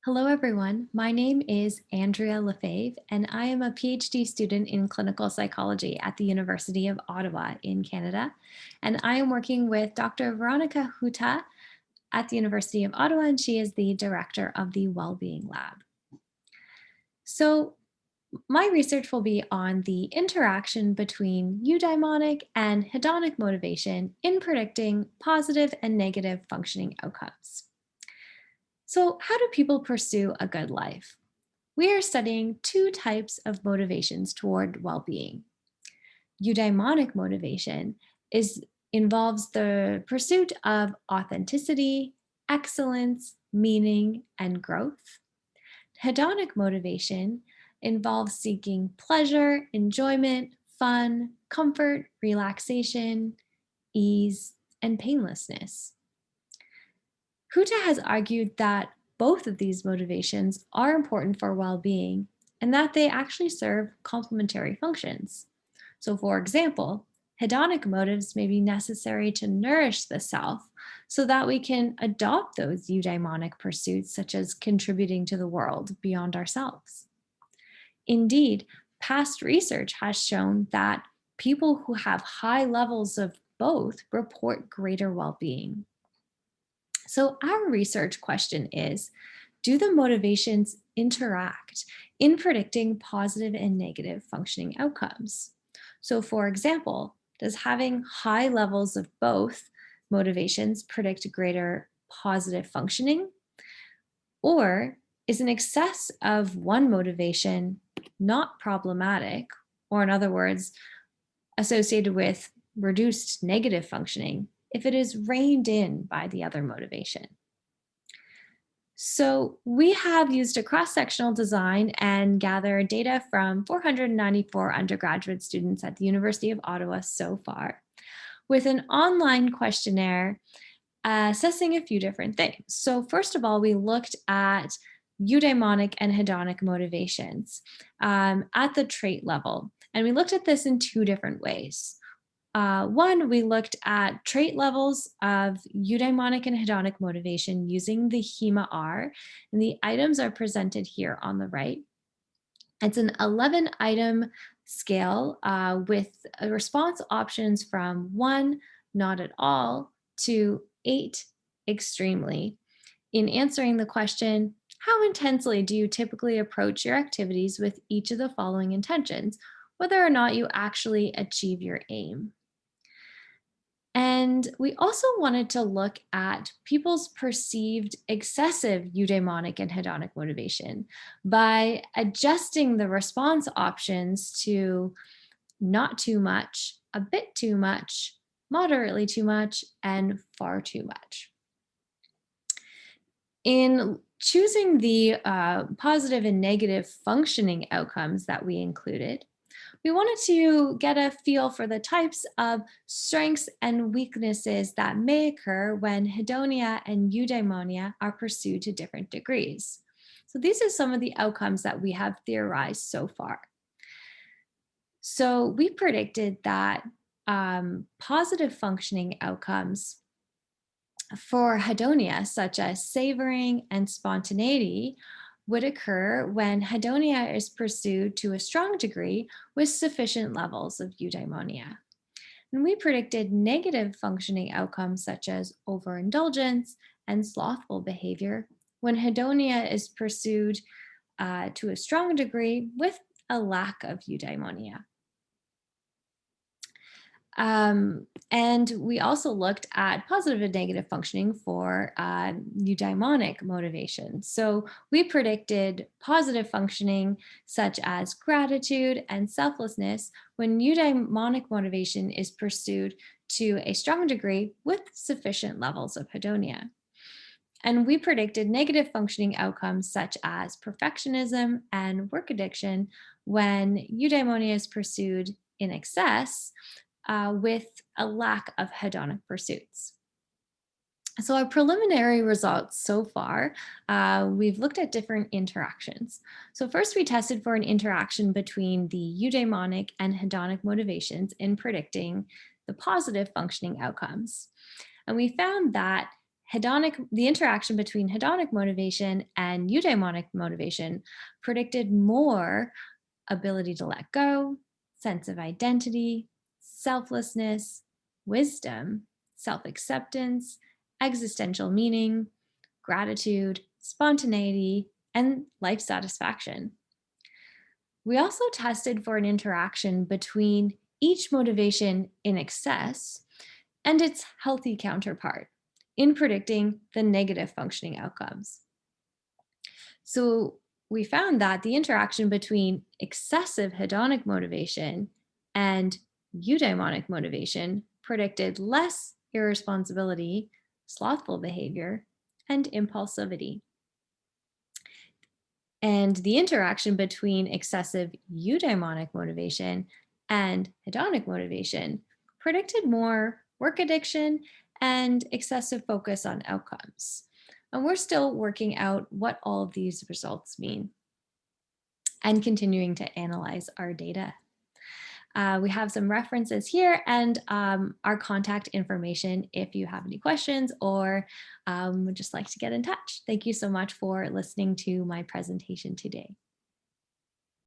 Hello, everyone. My name is Andrea LeFebvre, and I am a PhD student in clinical psychology at the University of Ottawa in Canada. And I am working with Dr. Veronica Huta at the University of Ottawa, and she is the director of the Wellbeing Lab. So, my research will be on the interaction between eudaimonic and hedonic motivation in predicting positive and negative functioning outcomes. So, how do people pursue a good life? We are studying two types of motivations toward well-being. Eudaimonic motivation involves the pursuit of authenticity, excellence, meaning, and growth. Hedonic motivation involves seeking pleasure, enjoyment, fun, comfort, relaxation, ease, and painlessness. Huta has argued that both of these motivations are important for well being and that they actually serve complementary functions. So, for example, hedonic motives may be necessary to nourish the self so that we can adopt those eudaimonic pursuits, such as contributing to the world beyond ourselves. Indeed, past research has shown that people who have high levels of both report greater well being. So, our research question is, do the motivations interact in predicting positive and negative functioning outcomes? So, for example, does having high levels of both motivations predict greater positive functioning? Or is an excess of one motivation not problematic, or in other words, associated with reduced negative functioning if it is reined in by the other motivation? So we have used a cross-sectional design and gathered data from 494 undergraduate students at the University of Ottawa so far, with an online questionnaire assessing a few different things. So first of all, we looked at eudaimonic and hedonic motivations at the trait level. And we looked at this in two different ways. One, we looked at trait levels of eudaimonic and hedonic motivation using the HEMA-R, and the items are presented here on the right. It's an 11 item scale with response options from 1, not at all, to 8, extremely. In answering the question, how intensely do you typically approach your activities with each of the following intentions, whether or not you actually achieve your aim? And we also wanted to look at people's perceived excessive eudaimonic and hedonic motivation by adjusting the response options to not too much, a bit too much, moderately too much, and far too much. In choosing the positive and negative functioning outcomes that we included, we wanted to get a feel for the types of strengths and weaknesses that may occur when hedonia and eudaimonia are pursued to different degrees. So these are some of the outcomes that we have theorized so far. So we predicted that positive functioning outcomes for hedonia, such as savoring and spontaneity, would occur when hedonia is pursued to a strong degree with sufficient levels of eudaimonia. And we predicted negative functioning outcomes such as overindulgence and slothful behavior when hedonia is pursued to a strong degree with a lack of eudaimonia. And we also looked at positive and negative functioning for eudaimonic motivation. So we predicted positive functioning such as gratitude and selflessness when eudaimonic motivation is pursued to a strong degree with sufficient levels of hedonia. And we predicted negative functioning outcomes such as perfectionism and work addiction when eudaimonia is pursued in excess with a lack of hedonic pursuits. So our preliminary results so far, we've looked at different interactions. So first we tested for an interaction between the eudaimonic and hedonic motivations in predicting the positive functioning outcomes. And we found that the interaction between hedonic motivation and eudaimonic motivation predicted more ability to let go, sense of identity, selflessness, wisdom, self-acceptance, existential meaning, gratitude, spontaneity, and life satisfaction. We also tested for an interaction between each motivation in excess and its healthy counterpart in predicting the negative functioning outcomes. So we found that the interaction between excessive hedonic motivation and eudaimonic motivation predicted less irresponsibility, slothful behavior, and impulsivity. And the interaction between excessive eudaimonic motivation and hedonic motivation predicted more work addiction and excessive focus on outcomes. And we're still working out what all of these results mean and continuing to analyze our data. We have some references here and our contact information if you have any questions or would just like to get in touch. Thank you so much for listening to my presentation today.